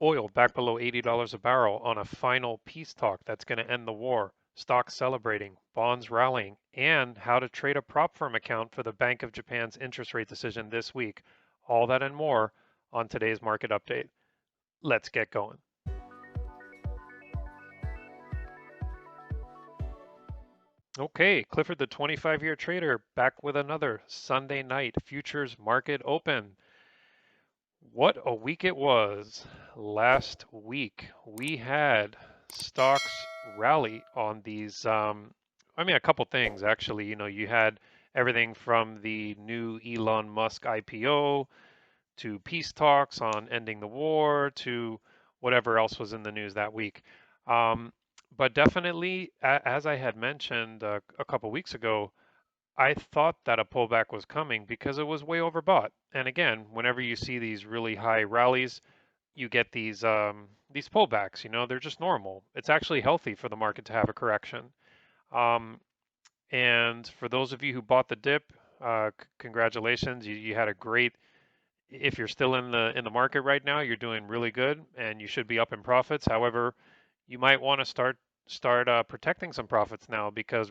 Oil back below $80 a barrel on a final peace talk that's going to end the war. Stocks celebrating, bonds rallying, and how to trade a prop firm account for the Bank of Japan's interest rate decision this week. All that and more on today's market update. Let's get going. Okay, Clifford the 25-year trader back with another Sunday night futures market open. What a week it was. Last week we had stocks rally on these a couple things actually. You had everything from the new Elon Musk IPO to peace talks on ending the war to whatever else was in the news that week. But definitely, as I had mentioned a couple weeks ago, I thought that a pullback was coming because it was way overbought. And again, whenever you see these really high rallies, you get these pullbacks. They're just normal. It's actually healthy for the market to have a correction. Um, and for those of you who bought the dip, congratulations. You had a great. If you're still in the market right now, you're doing really good, and you should be up in profits. However, you might want to start protecting some profits now because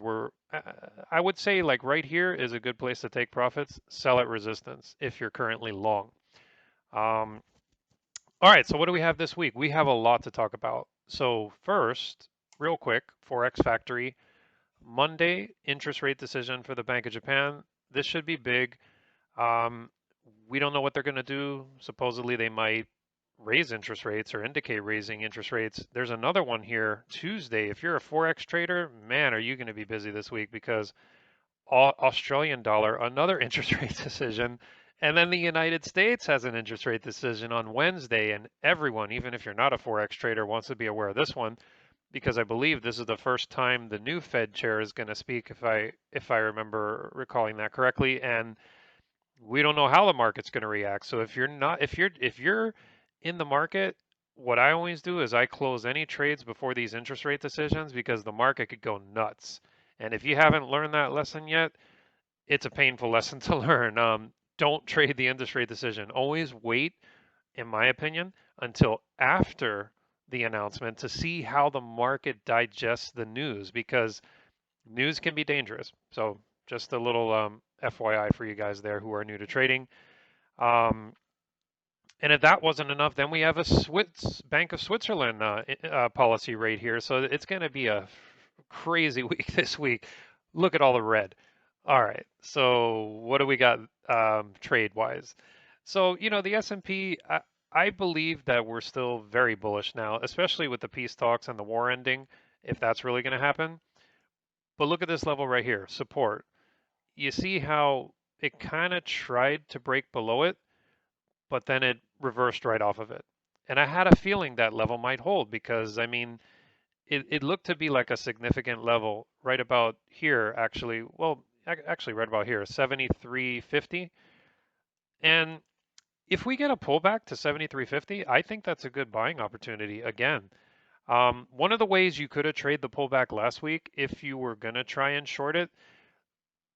I would say like right here is a good place to take profits. Sell at resistance if you're currently long. Um, all right, so what do we have this week? We have a lot to talk about. So first, real quick, Forex Factory, Monday interest rate decision for the Bank of Japan. This should be big. Um, we don't know what they're going to do. Supposedly they might raise interest rates or indicate raising interest rates. There's another one here Tuesday. If you're a Forex trader, man, are you going to be busy this week because Australian dollar, another interest rate decision. And then the United States has an interest rate decision on Wednesday. And everyone, even if you're not a Forex trader, wants to be aware of this one because I believe this is the first time the new Fed chair is going to speak, if I remember recalling that correctly. And we don't know how the market's going to react. So if you're in the market, what I always do is I close any trades before these interest rate decisions because the market could go nuts. And if you haven't learned that lesson yet, it's a painful lesson to learn. Don't trade the interest rate decision. Always wait, in my opinion, until after the announcement to see how the market digests the news because news can be dangerous. So just a little FYI for you guys there who are new to trading. Um, and if that wasn't enough, then we have a Bank of Switzerland policy rate here. So it's going to be a crazy week this week. Look at all the red. All right. So what do we got trade wise? So the S&P. I believe that we're still very bullish now, especially with the peace talks and the war ending, if that's really going to happen. But look at this level right here, support. You see how it kind of tried to break below it, but then it reversed right off of it. And I had a feeling that level might hold because, I mean, it looked to be like a significant level right about here, actually. Well, actually, right about here, 73.50. And if we get a pullback to 73.50, I think that's a good buying opportunity again. One of the ways you could have traded the pullback last week if you were going to try and short it.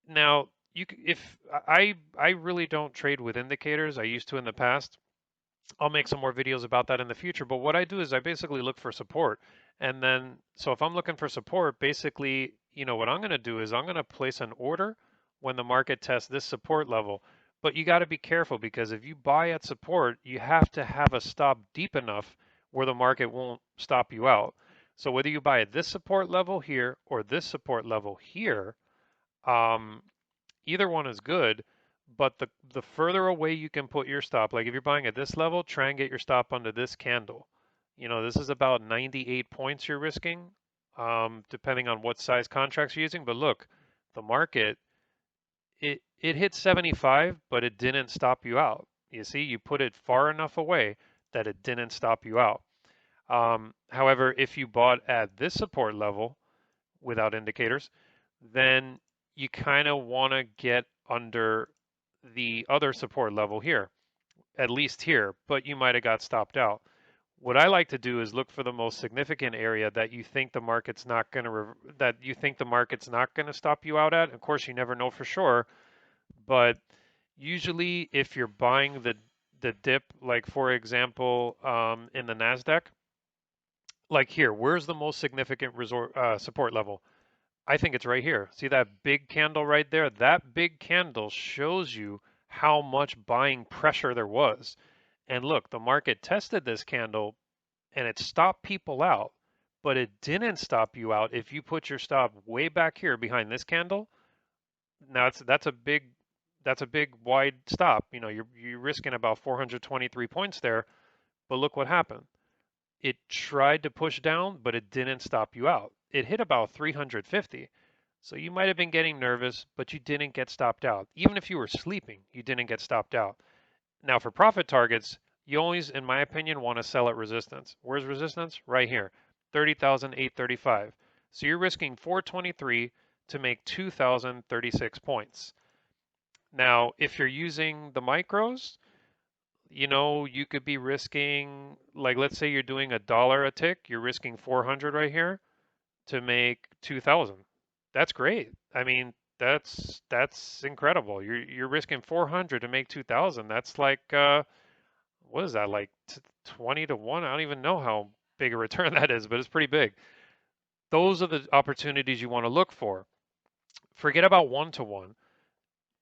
Now, if I really don't trade with indicators. I used to in the past. I'll make some more videos about that in the future. But what I do is I basically look for support. And then, so if I'm looking for support, basically, what I'm going to do is I'm going to place an order when the market tests this support level. But you got to be careful because if you buy at support, you have to have a stop deep enough where the market won't stop you out. So whether you buy at this support level here or this support level here, um, either one is good, but the further away you can put your stop, like if you're buying at this level, try and get your stop under this candle. This is about 98 points you're risking, depending on what size contracts you're using. But look, the market, it hit 75, but it didn't stop you out. You see, you put it far enough away that it didn't stop you out. However, if you bought at this support level without indicators, then you kind of want to get under the other support level here, at least here, but you might have got stopped out. What I like to do is look for the most significant area that you think the market's not going to stop you out at. Of course, you never know for sure, but usually if you're buying the dip, like for example, in the Nasdaq, like here, where's the most significant support level? I think it's right here. See that big candle right there? That big candle shows you how much buying pressure there was. And look, the market tested this candle and it stopped people out, but it didn't stop you out if you put your stop way back here behind this candle. Now that's a big wide stop. You know, you're risking about 423 points there, but look what happened. It tried to push down, but it didn't stop you out. It hit about 350. So you might have been getting nervous, but you didn't get stopped out. Even if you were sleeping, you didn't get stopped out. Now for profit targets, you always, in my opinion, want to sell at resistance. Where's resistance? Right here, 30,835. So you're risking 423 to make 2,036 points. Now, if you're using the micros, you know, you could be risking, like let's say you're doing $1 a tick, you're risking 400 right here to make 2,000. That's great. I mean, that's incredible. You're risking 400 to make 2,000. That's like what is that, like 20 to 1? I don't even know how big a return that is, but it's pretty big. Those are the opportunities you want to look for. Forget about 1 to 1.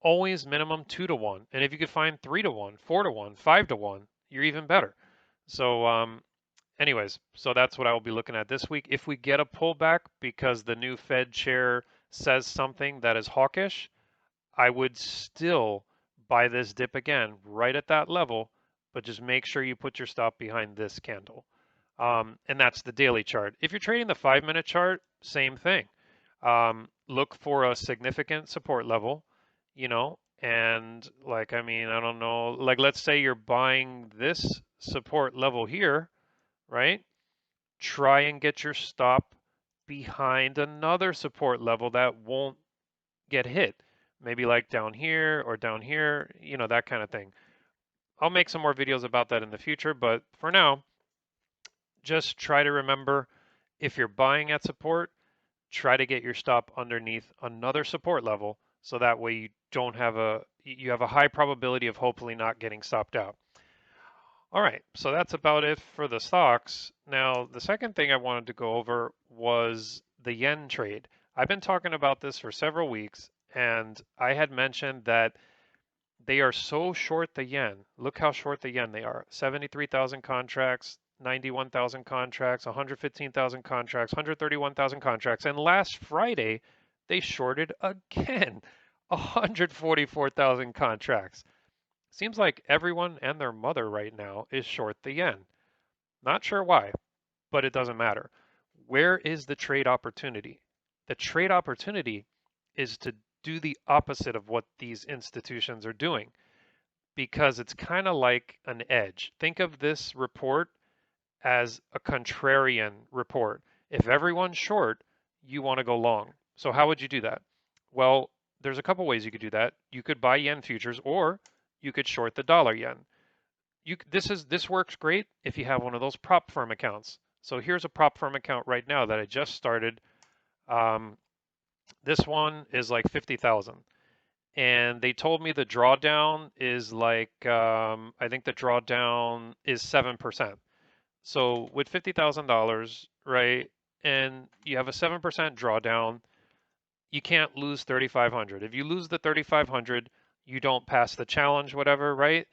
Always minimum 2 to 1. And if you could find 3 to 1, 4 to 1, 5 to 1, you're even better. So anyways, so that's what I will be looking at this week. If we get a pullback because the new Fed chair says something that is hawkish, I would still buy this dip again right at that level, but just make sure you put your stop behind this candle. And that's the daily chart. If you're trading the 5-minute chart, same thing. Look for a significant support level, you know, and like, I mean, I don't know, like let's say you're buying this support level here, right? Try and get your stop behind another support level that won't get hit. Maybe like down here or down here, you know, that kind of thing. I'll make some more videos about that in the future, but for now, just try to remember if you're buying at support, try to get your stop underneath another support level so that way you have a high probability of hopefully not getting stopped out. All right, so that's about it for the stocks. Now, the second thing I wanted to go over was the yen trade. I've been talking about this for several weeks, and I had mentioned that they are so short the yen. Look how short the yen they are. 73,000 contracts, 91,000 contracts, 115,000 contracts, 131,000 contracts. And last Friday, they shorted again, 144,000 contracts. Seems like everyone and their mother right now is short the yen. Not sure why, but it doesn't matter. Where is the trade opportunity? The trade opportunity is to do the opposite of what these institutions are doing because it's kind of like an edge. Think of this report as a contrarian report. If everyone's short, you want to go long. So how would you do that? Well, there's a couple ways you could do that. You could buy yen futures or you could short the dollar yen. This works great if you have one of those prop firm accounts. So here's a prop firm account right now that I just started. This one is like 50,000. And they told me the drawdown is like, I think the drawdown is 7%. So with $50,000, right, and you have a 7% drawdown, you can't lose 3,500. If you lose the 3,500, you don't pass the challenge, whatever, right?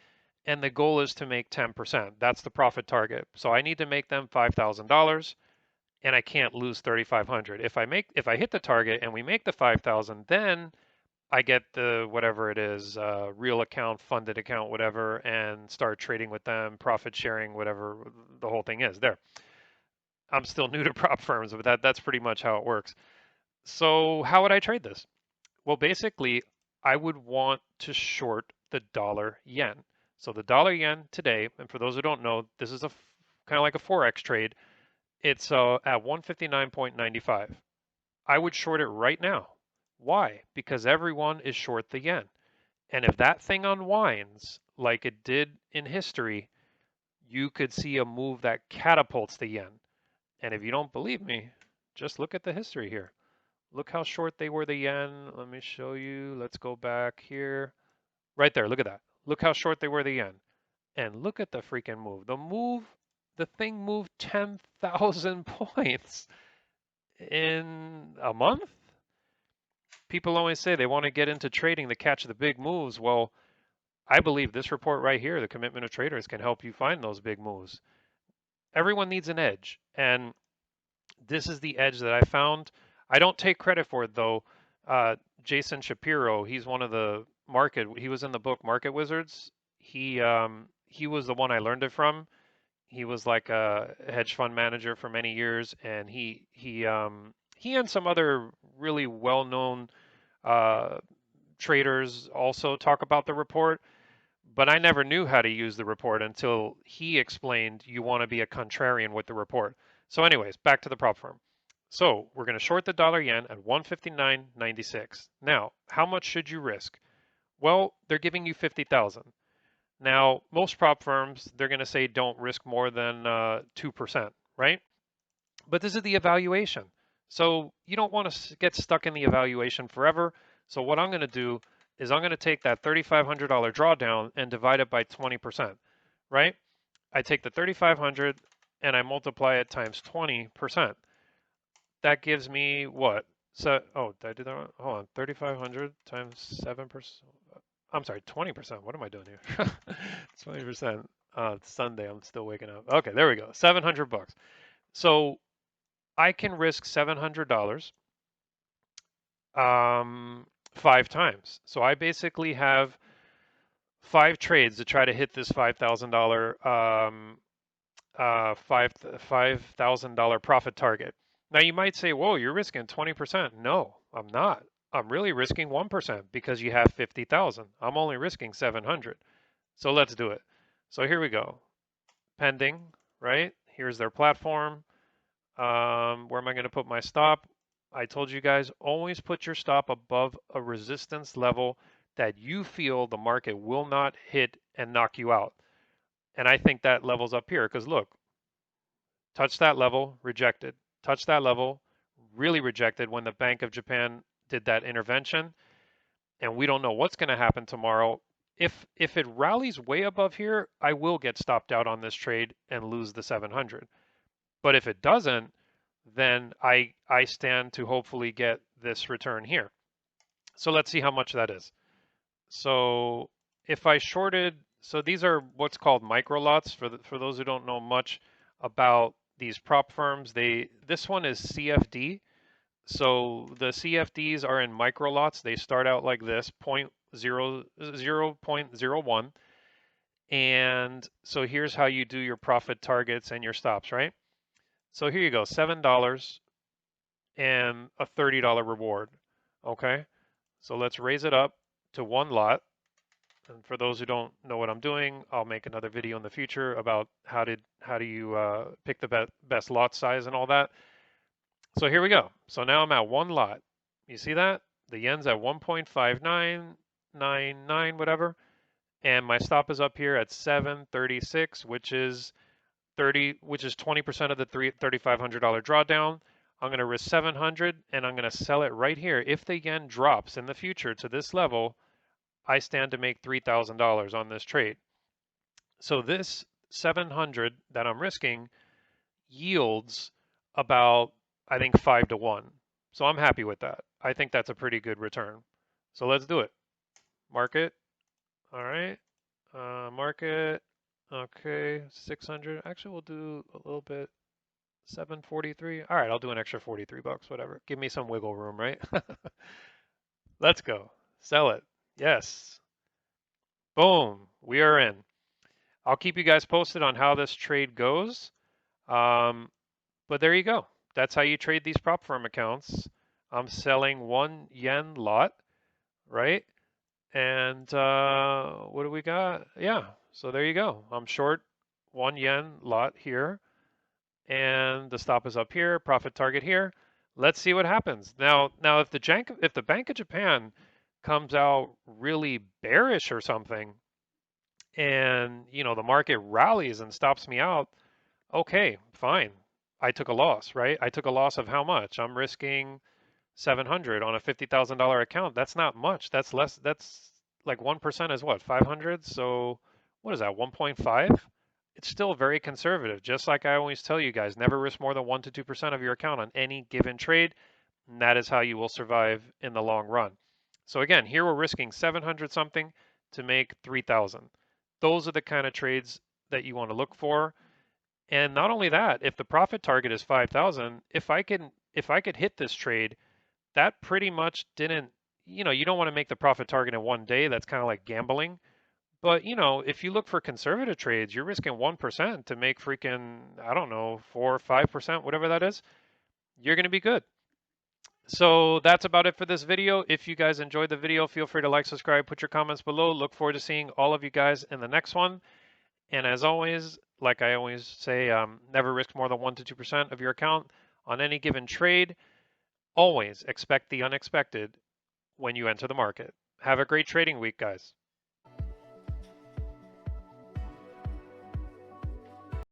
And the goal is to make 10%. That's the profit target. So I need to make them $5,000 and I can't lose 3,500. If I hit the target and we make the 5,000, then I get the whatever it is, real account, funded account, whatever, and start trading with them, profit sharing, whatever the whole thing is there. I'm still new to prop firms, but that's pretty much how it works. So how would I trade this? Well, basically, I would want to short the dollar yen. So the dollar yen today, and for those who don't know, this is kind of like a Forex trade. It's at 159.95. I would short it right now. Why? Because everyone is short the yen. And if that thing unwinds like it did in history, you could see a move that catapults the yen. And if you don't believe me, just look at the history here. Look how short they were the yen. Let me show you. Let's go back here. Right there, look at that. Look how short they were the yen. And look at the freaking move. The thing moved 10,000 points in a month. People always say they want to get into trading to catch the big moves. Well, I believe this report right here, the commitment of traders, can help you find those big moves. Everyone needs an edge, and this is the edge that I found. I don't take credit for it though. Jason Shapiro, he's one of the he was in the book Market Wizards. He was the one I learned it from. He was like a hedge fund manager for many years, and he and some other really well-known uh, traders also talk about the report. But I never knew how to use the report until he explained you want to be a contrarian with the report. So, anyways, back to the prop firm. So we're going to short the dollar yen at 159.96. Now, how much should you risk? Well, they're giving you 50,000. Now, most prop firms, they're going to say don't risk more than 2%, right? But this is the evaluation. So you don't want to get stuck in the evaluation forever. So what I'm going to do is I'm going to take that $3,500 drawdown and divide it by 20%, right? I take the 3,500 and I multiply it times 20%. That gives me what? So, oh, did I do that wrong? Hold on, 3,500 times 7%. I'm sorry, 20%. What am I doing here? 20%. It's Sunday. I'm still waking up. Okay, there we go. 700 bucks. So I can risk $700 5 times. So I basically have 5 trades to try to hit this $5,000 $5,000 profit target. Now you might say, "Whoa, you're risking 20%." No, I'm not. I'm really risking 1% because you have 50,000. I'm only risking 700. So let's do it. So here we go. Pending, right? Here's their platform. Where am I going to put my stop? I told you guys, always put your stop above a resistance level that you feel the market will not hit and knock you out. And I think that level's up here because look, touch that level, rejected. Touch that level, really rejected when the Bank of Japan did that intervention. And we don't know what's going to happen tomorrow. If it rallies way above here, I will get stopped out on this trade and lose the 700. But if it doesn't, then I stand to hopefully get this return here. So let's see how much that is. So if I shorted, so these are what's called micro lots for those who don't know much about these prop firms. This one is CFD. So the CFDs are in micro lots. They start out like this, 0.01. And so here's how you do your profit targets and your stops, right? So here you go, $7 and a $30 reward. Okay, so let's raise it up to 1 lot. And for those who don't know what I'm doing, I'll make another video in the future about how do you pick the best lot size and all that. So here we go. So now I'm at 1 lot. You see that? The yen's at 1.5999 whatever, and my stop is up here at 736, which is 20% of the $3,500 drawdown. I'm going to risk 700 and I'm going to sell it right here. If the yen drops in the future to this level, I stand to make $3,000 on this trade. So this 700 that I'm risking yields about, I think, 5 to 1. So I'm happy with that. I think that's a pretty good return. So let's do it. Market. All right. Market. Okay, 600. Actually, we'll do a little bit. 743. All right, I'll do an extra 43 bucks, whatever. Give me some wiggle room, right? Let's go. Sell it. Yes. Boom. We are in. I'll keep you guys posted on how this trade goes. But there you go. That's how you trade these prop firm accounts. I'm selling 1 yen lot, right? And what do we got? Yeah, so there you go. I'm short 1 yen lot here, and the stop is up here, profit target here. Let's see what happens. Now if the Bank of Japan comes out really bearish or something, and the market rallies and stops me out, okay, fine. I took a loss, right? I took a loss of how much? I'm risking 700 on a $50,000 account. That's not much. That's less. That's like 1% is what? 500. So what is that, 1.5? It's still very conservative. Just like I always tell you guys, never risk more than 1 to 2% of your account on any given trade. And that is how you will survive in the long run. So again, here we're risking 700 something to make 3,000. Those are the kind of trades that you want to look for. And not only that, if the profit target is 5,000, if I could hit this trade, that pretty much didn't, you don't want to make the profit target in one day. That's kind of like gambling. But, if you look for conservative trades, you're risking 1% to make freaking, I don't know, 4 or 5%, whatever that is. You're going to be good. So that's about it for this video. If you guys enjoyed the video, feel free to like, subscribe, put your comments below. Look forward to seeing all of you guys in the next one. And as always, like I always say, never risk more than 1 to 2% of your account on any given trade. Always expect the unexpected when you enter the market. Have a great trading week, guys.